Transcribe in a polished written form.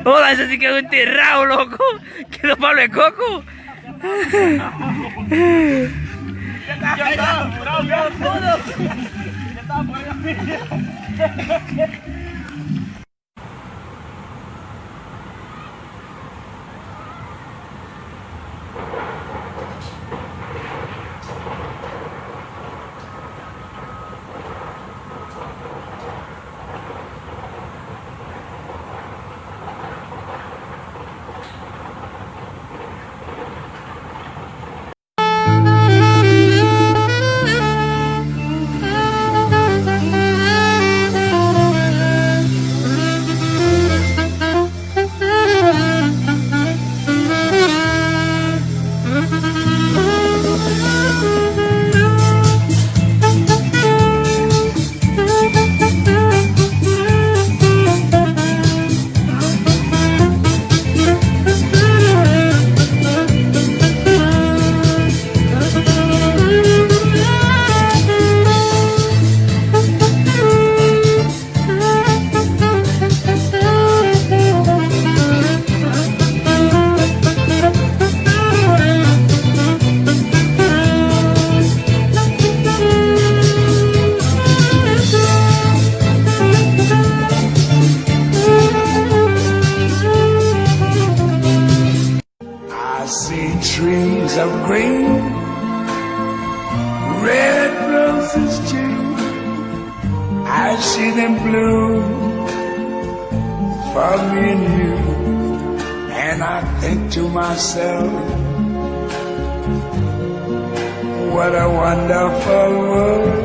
Joda, ese sí quedó enterrado, loco. Quedó palo de coco. Ya está, bravo, ya está por ahí. I see trees of green, red roses too. I see them bloom for me and you. And I think to myself, what a wonderful world.